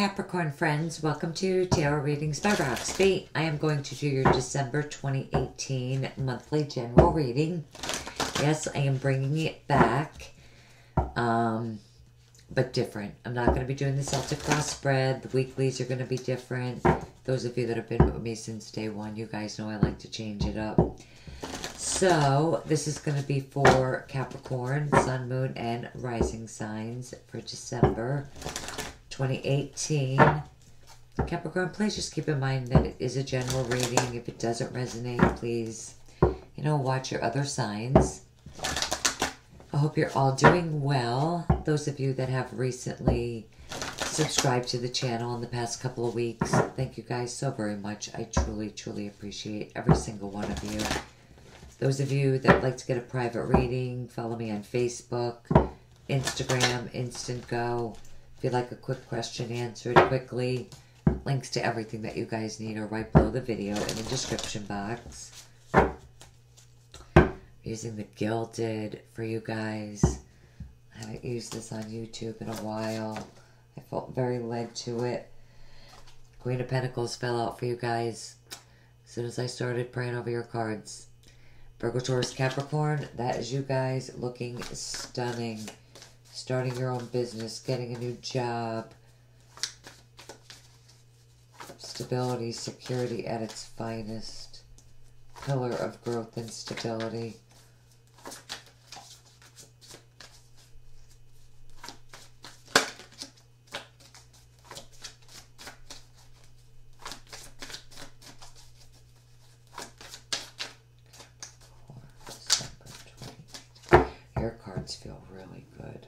Capricorn friends, welcome to Tarot Readings by Roxby. I am going to do your December 2018 monthly general reading. Yes, I am bringing it back, but different. I'm not going to be doing the Celtic cross spread. The weeklies are going to be different. Those of you that have been with me since day one, you guys know I like to change it up. So, this is going to be for Capricorn, Sun, Moon, and Rising signs for December 2018. Capricorn, please just keep in mind that it is a general reading. If it doesn't resonate, please, watch your other signs. I hope you're all doing well. Those of you that have recently subscribed to the channel in the past couple of weeks, thank you guys so very much. I truly, truly appreciate every single one of you. Those of you that like to get a private reading, follow me on Facebook, Instagram, Instant Go. If you'd like a quick question answered quickly, links to everything that you guys need are right below the video in the description box. I'm using the Gilded for you guys. I haven't used this on YouTube in a while. I felt very led to it. Queen of Pentacles fell out for you guys as soon as I started praying over your cards. Virgo, Taurus, Capricorn, that is you guys looking stunning. Starting your own business, getting a new job. Stability, security at its finest. Pillar of growth and stability. Your cards feel really good.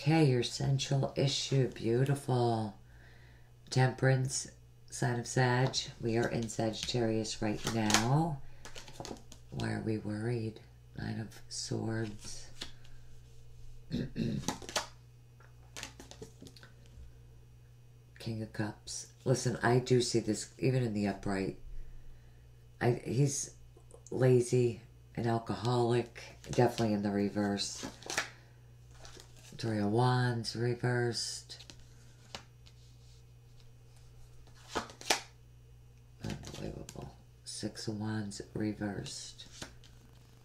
Okay, your central issue, beautiful. Temperance, sign of Sag. We are in Sagittarius right now. Why are we worried? Nine of Swords. King of Cups. Listen, I do see this even in the upright. He's lazy, an alcoholic, definitely in the reverse. Three of Wands reversed. Unbelievable. Six of Wands reversed.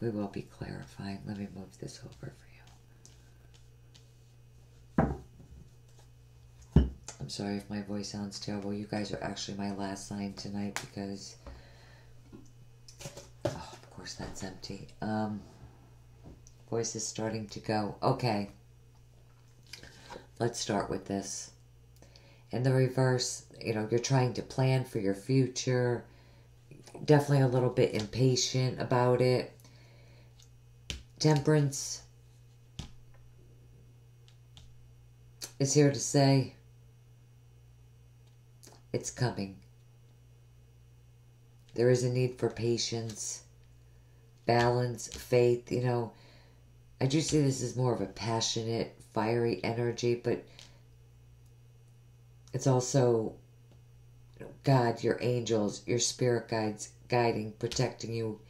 We will be clarifying. Let me move this over for you. I'm sorry if my voice sounds terrible. You guys are actually my last sign tonight because... Oh, of course that's empty. Voice is starting to go. Okay. Let's start with this. In the reverse, you're trying to plan for your future. Definitely a little bit impatient about it. Temperance is here to say it's coming. There is a need for patience, balance, faith. I do see this as more of a passionate, fiery energy, but it's also God, your angels, your spirit guides, guiding, protecting you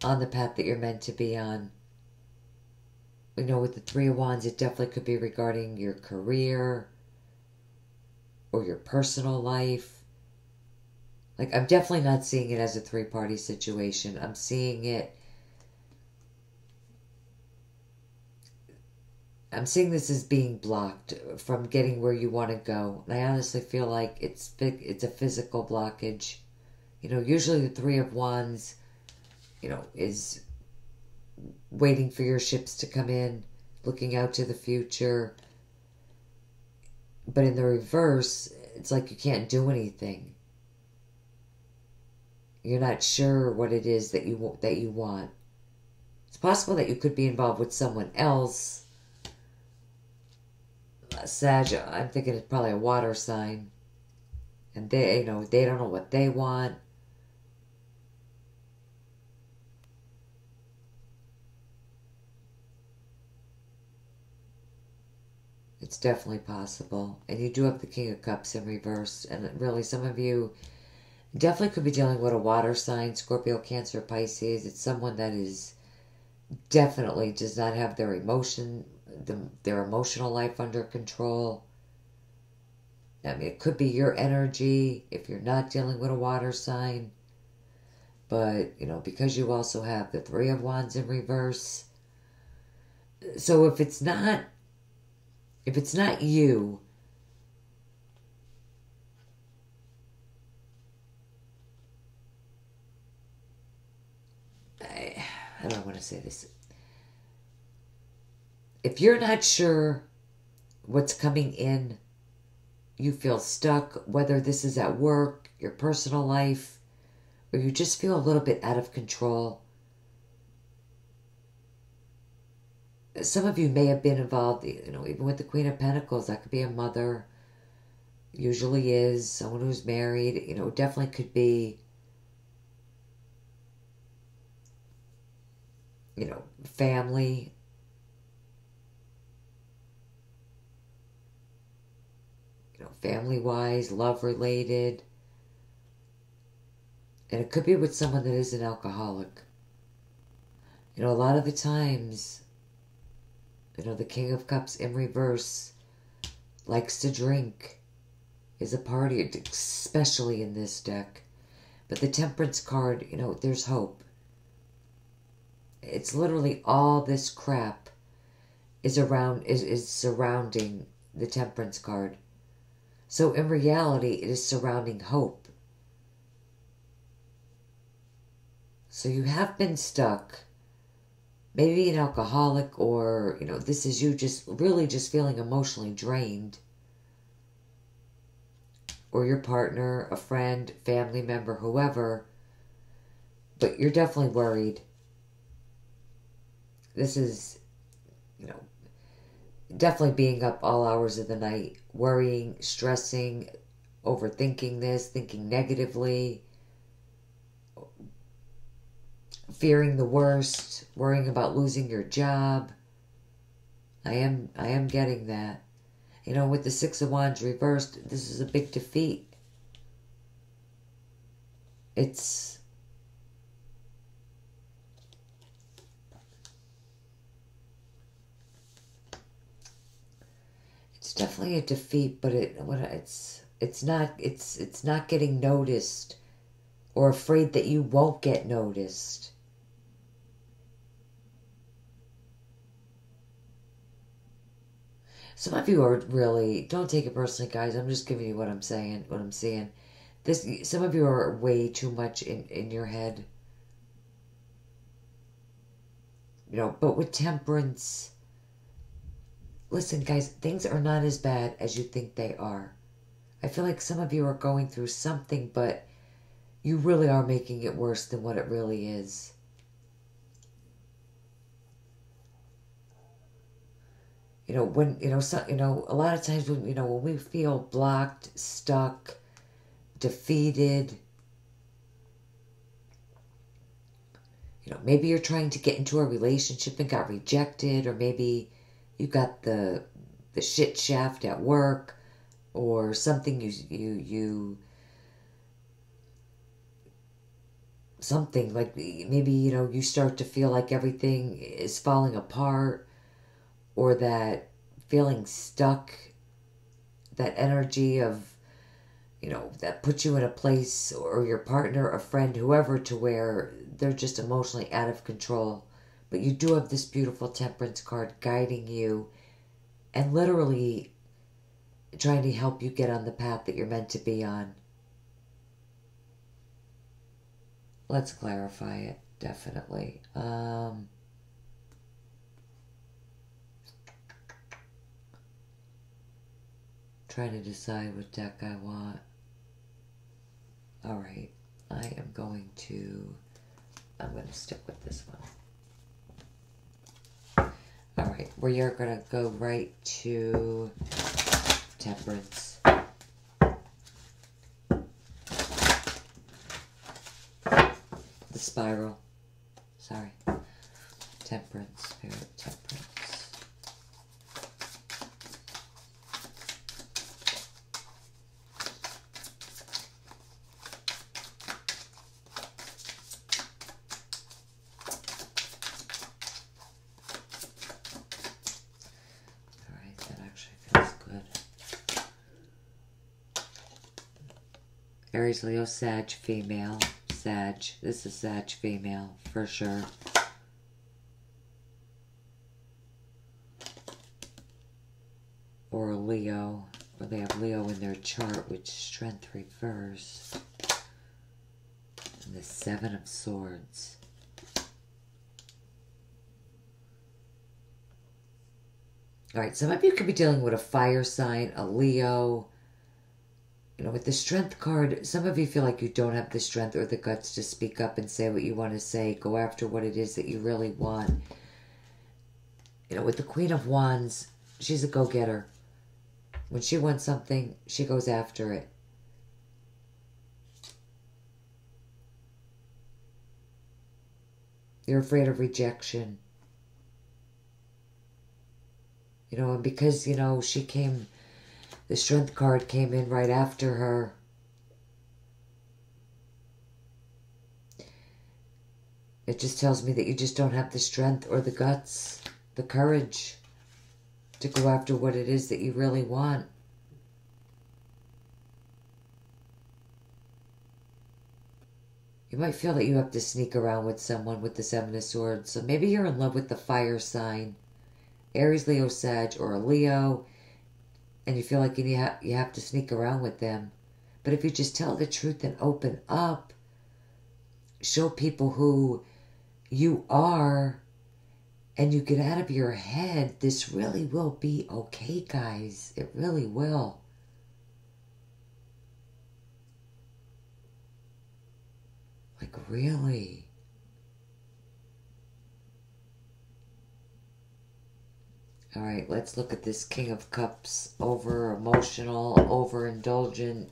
on the path that you're meant to be on. With the Three of Wands, it definitely could be regarding your career or your personal life. Like, I'm definitely not seeing it as a three-party situation. I'm seeing this as being blocked from getting where you want to go. And I honestly feel like it's a physical blockage. Usually the Three of Wands, is waiting for your ships to come in, looking out to the future. But in the reverse, it's like you can't do anything. You're not sure what it is that you want. It's possible that you could be involved with someone else. Sag, I'm thinking it's probably a water sign. And they don't know what they want. It's definitely possible. And you do have the King of Cups in reverse. And really, some of you definitely could be dealing with a water sign, Scorpio, Cancer, Pisces. It's someone that is definitely does not have their their emotional life under control. I mean, it could be your energy if you're not dealing with a water sign. But, you know, because you also have the Three of Wands in reverse. So if it's not you, how do I want to say this? If you're not sure what's coming in, you feel stuck, whether this is at work, your personal life, or you just feel a little bit out of control. Some of you may have been involved, you know, even with the Queen of Pentacles. That could be a mother, usually is, someone who's married, you know, definitely could be, you know, family. You know, family-wise, love-related. And it could be with someone that is an alcoholic. You know, a lot of the times, you know, the King of Cups in reverse likes to drink, is a party, especially in this deck. But the Temperance card, you know, there's hope. It's literally all this crap is surrounding the Temperance card. So in reality, it is surrounding hope. So you have been stuck, maybe an alcoholic, or, you know, this is you just really just feeling emotionally drained. Or your partner, a friend, family member, whoever. But you're definitely worried. This is, you know, definitely being up all hours of the night, worrying, stressing, overthinking this, thinking negatively, fearing the worst, worrying about losing your job. I am getting that. You know, with the Six of Wands reversed, this is a big defeat. It's definitely a defeat, but it's not getting noticed, or afraid that you won't get noticed. Some of you are really, don't take it personally, guys. I'm just giving you what I'm saying, what I'm seeing. Some of you are way too much in your head. You know, but with Temperance, listen, guys, things are not as bad as you think they are. I feel like some of you are going through something, but you really are making it worse than what it really is. You know, when, you know, a lot of times when, you know, when we feel blocked, stuck, defeated, you know, maybe you're trying to get into a relationship and got rejected, or maybe you got the shit shaft at work, or something something like, maybe, you know, you start to feel like everything is falling apart, or that feeling stuck, that energy of, you know, that puts you in a place, or your partner, a friend, whoever, to where they're just emotionally out of control. But you do have this beautiful Temperance card guiding you and literally trying to help you get on the path that you're meant to be on. Let's clarify it, definitely. Trying to decide what deck I want. Alright, I'm going to stick with this one. Alright, we are going to go right to Temperance. The spiral. Sorry. Temperance, Spirit, Temperance. Aries, Leo, Sag, female. Sag. This is Sag, female, for sure. Or a Leo. Or they have Leo in their chart, which Strength reversed. And the Seven of Swords. Alright, some of you could be dealing with a fire sign, a Leo. You know, with the Strength card, some of you feel like you don't have the strength or the guts to speak up and say what you want to say. Go after what it is that you really want. You know, with the Queen of Wands, she's a go-getter. When she wants something, she goes after it. You're afraid of rejection. You know, and because, you know, she came, the Strength card came in right after her. It just tells me that you just don't have the strength or the guts, the courage to go after what it is that you really want. You might feel that you have to sneak around with someone with the Seven of Swords. So maybe you're in love with the fire sign. Aries, Leo, Sag, or a Leo, and you feel like you have to sneak around with them. But if you just tell the truth and open up, show people who you are, and you get out of your head, this really will be okay, guys. It really will. Like, really. All right, let's look at this King of Cups. Over-emotional, overindulgent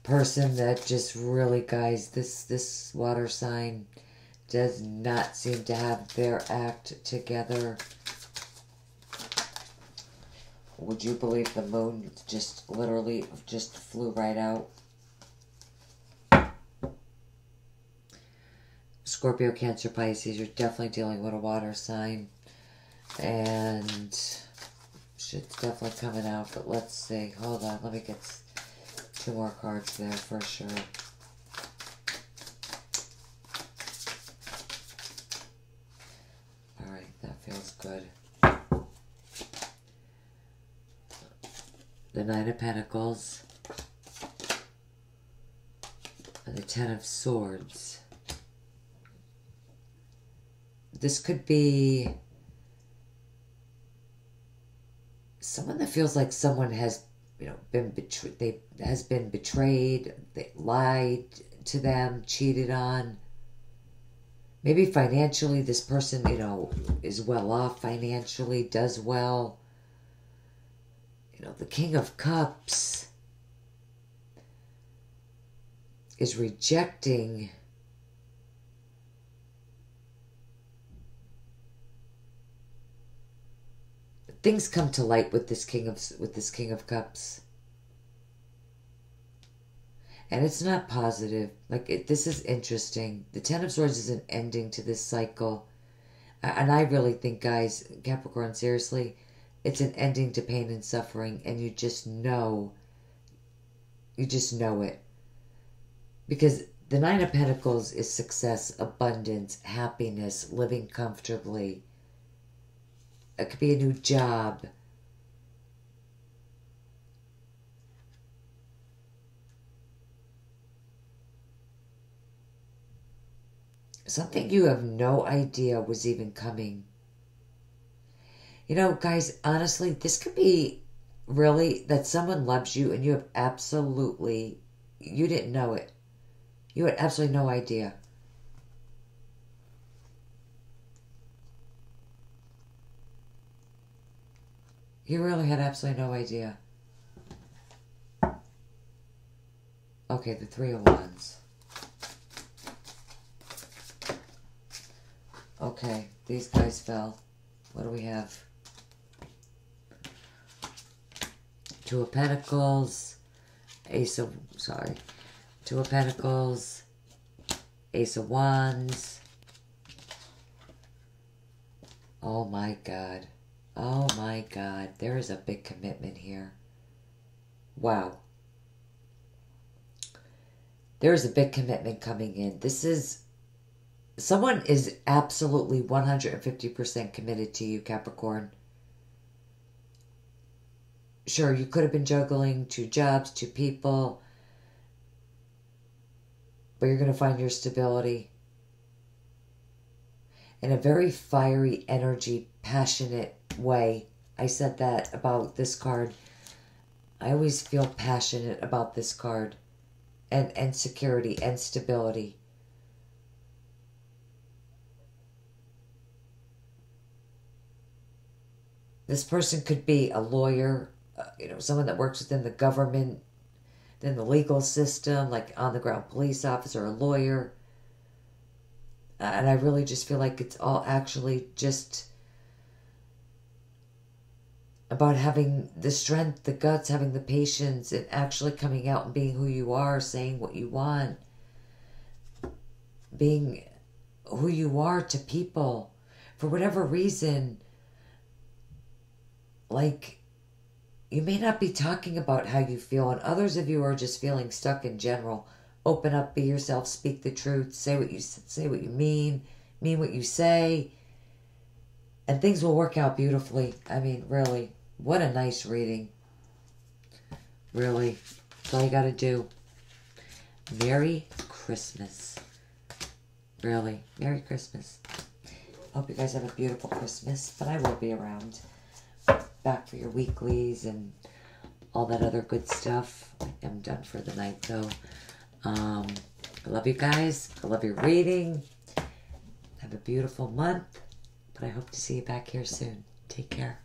person that just really, guys, this water sign does not seem to have their act together. Would you believe the moon just literally just flew right out? Scorpio, Cancer, Pisces, you're definitely dealing with a water sign. And shit's definitely coming out, but let's see. Hold on, let me get 2 more cards there for sure. Alright, that feels good. The Nine of Pentacles. And the Ten of Swords. This could be someone that feels like someone has, you know, been betrayed. They lied to them, cheated on. Maybe financially, this person, you know, is well off financially, does well. You know, the King of Cups is rejecting things. Come to light with this King of Cups, and it's not positive. Like, this is interesting. The Ten of Swords is an ending to this cycle, and I really think, guys, Capricorn, seriously, it's an ending to pain and suffering, and you just know it, because the Nine of Pentacles is success, abundance, happiness, living comfortably. It could be a new job. Something you have no idea was even coming. You know, guys, honestly, this could be really that someone loves you and you have absolutely, you didn't know it. You had absolutely no idea. You really had absolutely no idea. Okay, the Three of Wands. Okay, these guys fell. What do we have? Two of Pentacles. Two of Pentacles. Ace of Wands. Oh my God. Oh my God. There is a big commitment here. Wow. There is a big commitment coming in. Someone is absolutely 150% committed to you, Capricorn. Sure, you could have been juggling 2 jobs, 2 people, but you're going to find your stability in a very fiery energy, passionate way. I said that about this card. I always feel passionate about this card, and security and stability. This person could be a lawyer, someone that works within the government, then the legal system, like on-the-ground police officer, a lawyer. And I really just feel like it's all actually just about having the strength, the guts, having the patience, and actually coming out and being who you are, saying what you want, being who you are to people. For whatever reason, like, you may not be talking about how you feel, and others of you are just feeling stuck in general. Open up, be yourself, speak the truth, say what you mean what you say, and things will work out beautifully. I mean, really, what a nice reading. Really, that's all you got to do. Merry Christmas. Really, Merry Christmas. Hope you guys have a beautiful Christmas, but I will be around. Back for your weeklies and all that other good stuff. I am done for the night, though. I love you guys. I love your reading. Have a beautiful month. But I hope to see you back here soon. Take care.